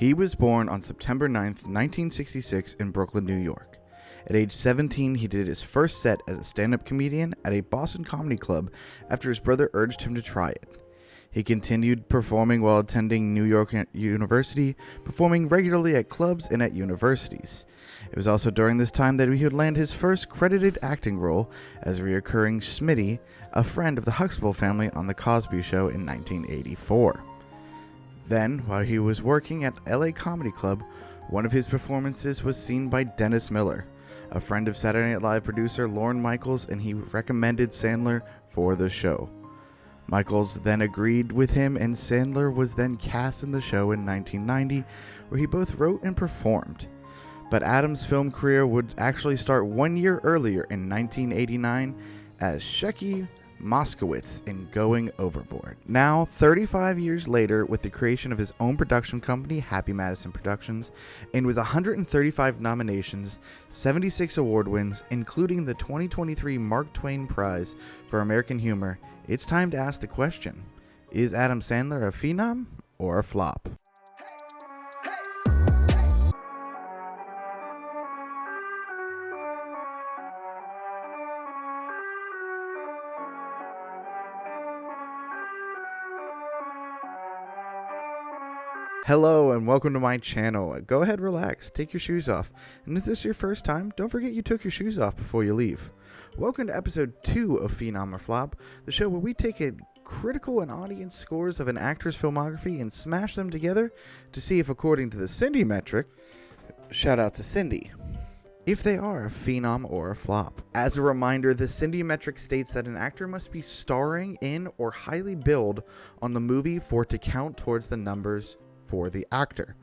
He was born on September 9th, 1966 in Brooklyn, New York. At age 17, he did his first set as a stand-up comedian at a Boston comedy club after his brother urged him to try it. He continued performing while attending New York University, performing regularly at clubs and at universities. It was also during this time that he would land his first credited acting role as a recurring Smitty, a friend of the Huxtable family on The Cosby Show in 1984. Then, while he was working at LA Comedy Club, one of his performances was seen by Dennis Miller, a friend of Saturday Night Live producer Lorne Michaels, and he recommended Sandler for the show. Michaels then agreed with him, and Sandler was then cast in the show in 1990, where he both wrote and performed. But Adam's film career would actually start 1 year earlier in 1989 as Shecky Moskowitz in Going Overboard. Now, 35 years later, with the creation of his own production company, Happy Madison Productions, and with 135 nominations, 76 award wins, including the 2023 Mark Twain Prize for American Humor, it's time to ask the question: is Adam Sandler a phenom or a flop? Hello and welcome to my channel. Go ahead, relax, take your shoes off. And if this is your first time, don't forget you took your shoes off before you leave. Welcome to episode 2 of Phenom or Flop, the show where we take a critical and audience scores of an actor's filmography and smash them together to see if, according to the Cindy metric, shout out to Cindy, if they are a phenom or a flop. As a reminder, the Cindy metric states that an actor must be starring in or highly billed on the movie for it to count towards the numbers for the actor.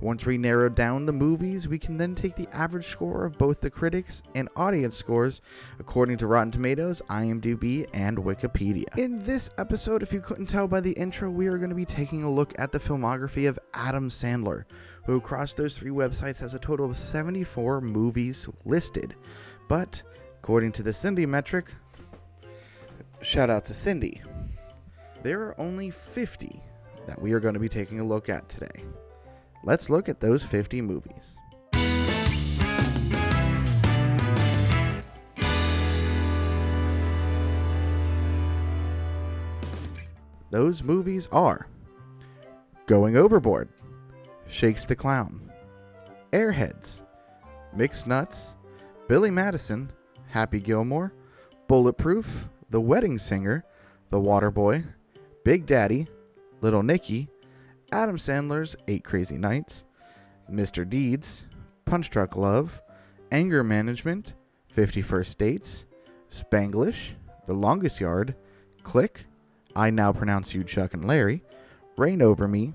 Once we narrow down the movies, we can then take the average score of both the critics and audience scores according to Rotten Tomatoes, IMDb, and Wikipedia. In this episode, if you couldn't tell by the intro, we are going to be taking a look at the filmography of Adam Sandler, who across those three websites has a total of 74 movies listed. But according to the Cindy metric, shout out to Cindy, there are only 50 that we are going to be taking a look at today. Let's look at those 50 movies. Those movies are Going Overboard, Shakes the Clown, Airheads, Mixed Nuts, Billy Madison, Happy Gilmore, Bulletproof, The Wedding Singer, The Waterboy, Big Daddy, Little Nicky, Adam Sandler's 8 Crazy Nights, Mr. Deeds, Punch Drunk Love, Anger Management, 50 First Dates, Spanglish, The Longest Yard, Click, I Now Pronounce You Chuck and Larry, Reign Over Me,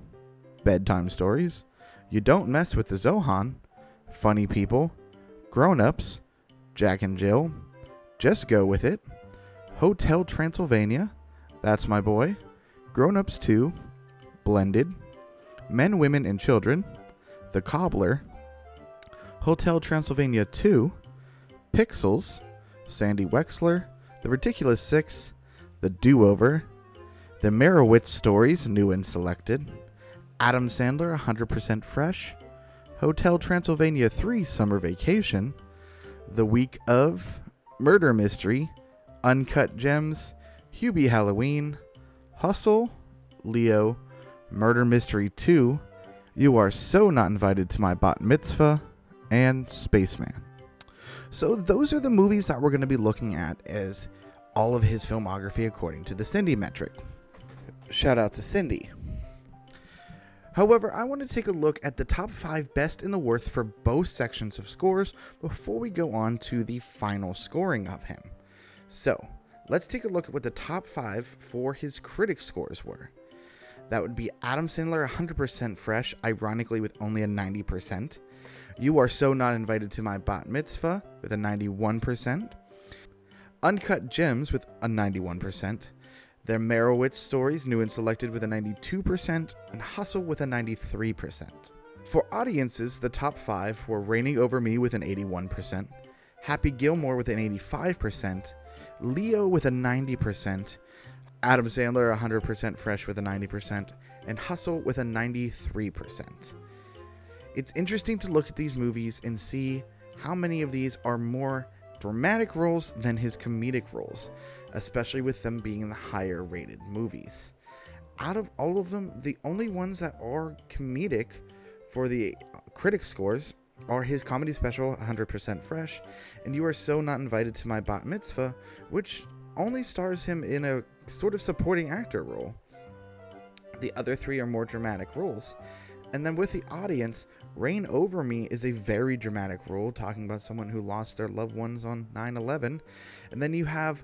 Bedtime Stories, You Don't Mess with the Zohan, Funny People, Grown Ups, Jack and Jill, Just Go With It, Hotel Transylvania, That's My Boy, Grown Ups 2, Blended, Men, Women, and Children, The Cobbler, Hotel Transylvania 2, Pixels, Sandy Wexler, The Ridiculous Six, The Do-Over, The Merowitz Stories, New and Selected, Adam Sandler, 100% Fresh, Hotel Transylvania 3, Summer Vacation, The Week of, Murder Mystery, Uncut Gems, Hubie Halloween, Hustle, Leo, Murder Mystery 2, You Are So Not Invited to My Bat Mitzvah, and Spaceman. So those are the movies that we're going to be looking at as all of his filmography according to the Cindy metric. Shout out to Cindy. However, I want to take a look at the top 5 best in the worst for both sections of scores before we go on to the final scoring of him. So, let's take a look at what the top 5 for his critic scores were. That would be Adam Sandler, 100% Fresh, ironically with only a 90%. You Are So Not Invited to My Bat Mitzvah with a 91%. Uncut Gems with a 91%. The Merowitz Stories, New and Selected with a 92%. And Hustle with a 93%. For audiences, the top 5 were Reigning Over Me with an 81%. Happy Gilmore with an 85%. Leo with a 90%, Adam Sandler 100% Fresh with a 90%, and Hustle with a 93%. It's interesting to look at these movies and see how many of these are more dramatic roles than his comedic roles, especially with them being the higher rated movies. Out of all of them, the only ones that are comedic for the critic scores are his comedy special 100% Fresh and You Are So Not Invited to My Bat Mitzvah, which only stars him in a sort of supporting actor role. The other three are more dramatic roles. And then with the audience, Reign Over Me is a very dramatic role, talking about someone who lost their loved ones on 9/11. And then you have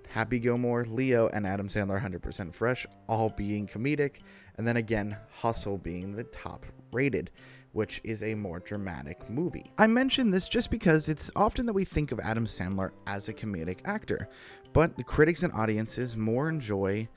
Happy Gilmore, Leo, and Adam Sandler 100% Fresh all being comedic. And then again, Hustle being the top rated, which is a more dramatic movie. I mention this just because it's often that we think of Adam Sandler as a comedic actor, but the critics and audiences more enjoy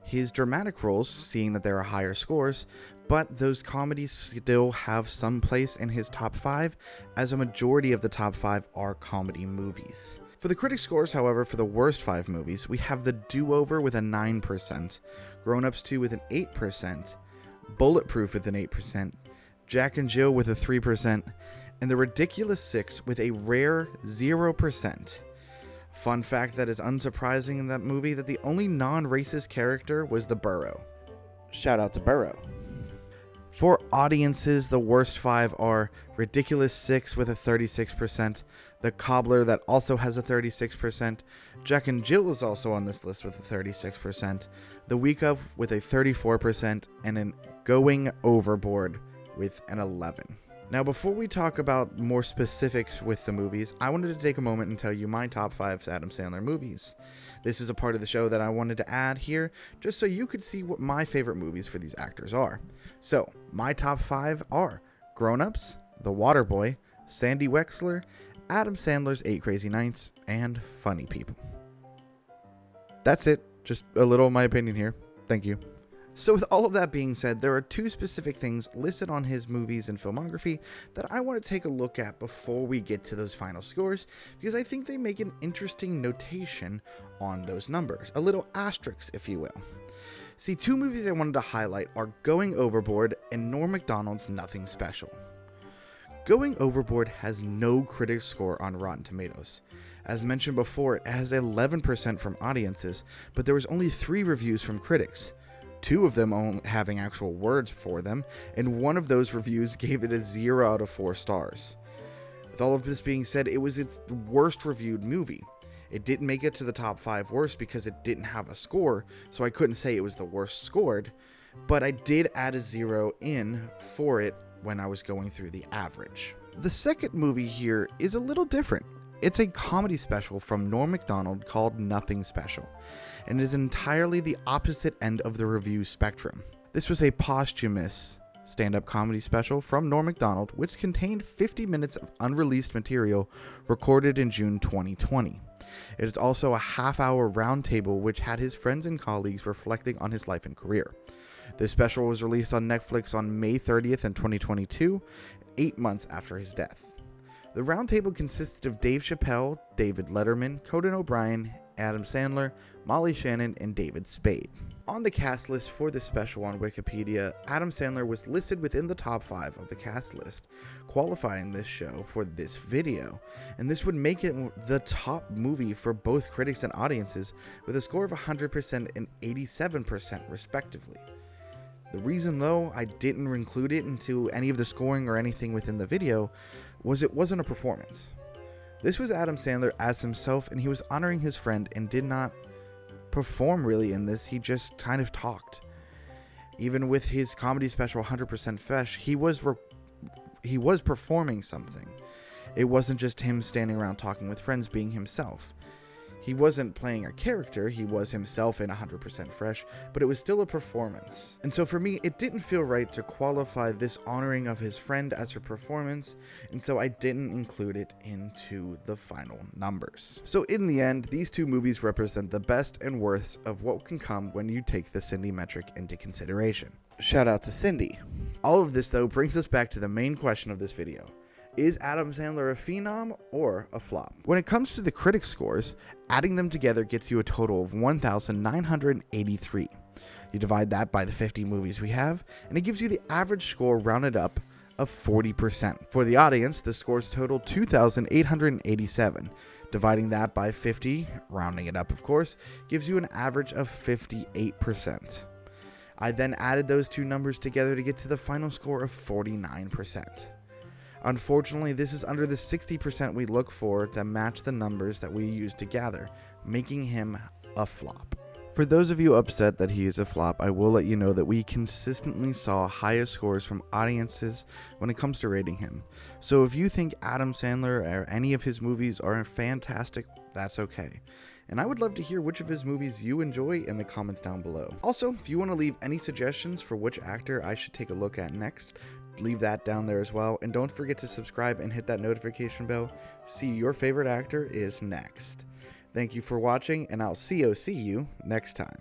his dramatic roles, seeing that there are higher scores, but those comedies still have some place in his top 5, as a majority of the top 5 are comedy movies. For the critic scores, however, for the worst 5 movies, we have The Do-Over with a 9%, Grown Ups 2 with an 8%, Bulletproof with an 8%, Jack and Jill with a 3%, and The Ridiculous Six with a rare 0%. Fun fact that is unsurprising in that movie, that the only non-racist character was the Burro. Shout out to Burro. For audiences, the worst 5 are Ridiculous Six with a 36%, The Cobbler that also has a 36%, Jack and Jill is also on this list with a 36%, The Week Of with a 34%, and an Going Overboard with an 11. Now, before we talk about more specifics with the movies, I wanted to take a moment and tell you my top 5 Adam Sandler movies. This is a part of the show that I wanted to add here, just so you could see what my favorite movies for these actors are. So, my top 5 are Grown Ups, The Waterboy, Sandy Wexler, Adam Sandler's 8 Crazy Nights, and Funny People. That's it. Just a little of my opinion here. Thank you. So with all of that being said, there are 2 specific things listed on his movies and filmography that I want to take a look at before we get to those final scores, because I think they make an interesting notation on those numbers, a little asterisk, if you will. See, 2 movies I wanted to highlight are Going Overboard and Norm Macdonald's Nothing Special. Going Overboard has no critic score on Rotten Tomatoes. As mentioned before, it has 11% from audiences, but there was only 3 reviews from critics. 2 of them only having actual words for them, and 1 of those reviews gave it a 0 out of 4 stars. With all of this being said, it was its worst reviewed movie. It didn't make it to the top 5 worst because it didn't have a score, so I couldn't say it was the worst scored, but I did add a 0 in for it when I was going through the average. The second movie here is a little different. It's a comedy special from Norm Macdonald called Nothing Special, and is entirely the opposite end of the review spectrum. This was a posthumous stand-up comedy special from Norm Macdonald, which contained 50 minutes of unreleased material recorded in June 2020. It is also a half-hour roundtable which had his friends and colleagues reflecting on his life and career. This special was released on Netflix on May 30th in 2022, 8 months after his death. The roundtable consisted of Dave Chappelle, David Letterman, Conan O'Brien, Adam Sandler, Molly Shannon, and David Spade. On the cast list for this special on Wikipedia, Adam Sandler was listed within the top 5 of the cast list, qualifying this show for this video, and this would make it the top movie for both critics and audiences with a score of 100% and 87% respectively. The reason, though, I didn't include it into any of the scoring or anything within the video was it wasn't a performance. This was Adam Sandler as himself, and he was honoring his friend and did not perform really in this. He just kind of talked. Even with his comedy special 100% Fresh, he was performing something. It wasn't just him standing around talking with friends being himself. He wasn't playing a character, he was himself in 100% Fresh, but it was still a performance. And so for me, it didn't feel right to qualify this honoring of his friend as a performance, and so I didn't include it into the final numbers. So in the end, these 2 movies represent the best and worst of what can come when you take the Cindy metric into consideration. Shout out to Cindy. All of this, though, brings us back to the main question of this video. Is Adam Sandler a phenom or a flop? When it comes to the critic scores, adding them together gets you a total of 1,983. You divide that by the 50 movies we have, and it gives you the average score rounded up of 40%. For the audience, the scores total 2,887. Dividing that by 50, rounding it up of course, gives you an average of 58%. I then added those two numbers together to get to the final score of 49%. Unfortunately, this is under the 60% we look for that match the numbers that we used to gather, making him a flop. For those of you upset that he is a flop, I will let you know that we consistently saw highest scores from audiences when it comes to rating him. So if you think Adam Sandler or any of his movies are fantastic, that's okay. And I would love to hear which of his movies you enjoy in the comments down below. Also, if you want to leave any suggestions for which actor I should take a look at next, leave that down there as well. And don't forget to subscribe and hit that notification bell to see your favorite actor is next. Thank you for watching, and I'll see you next time.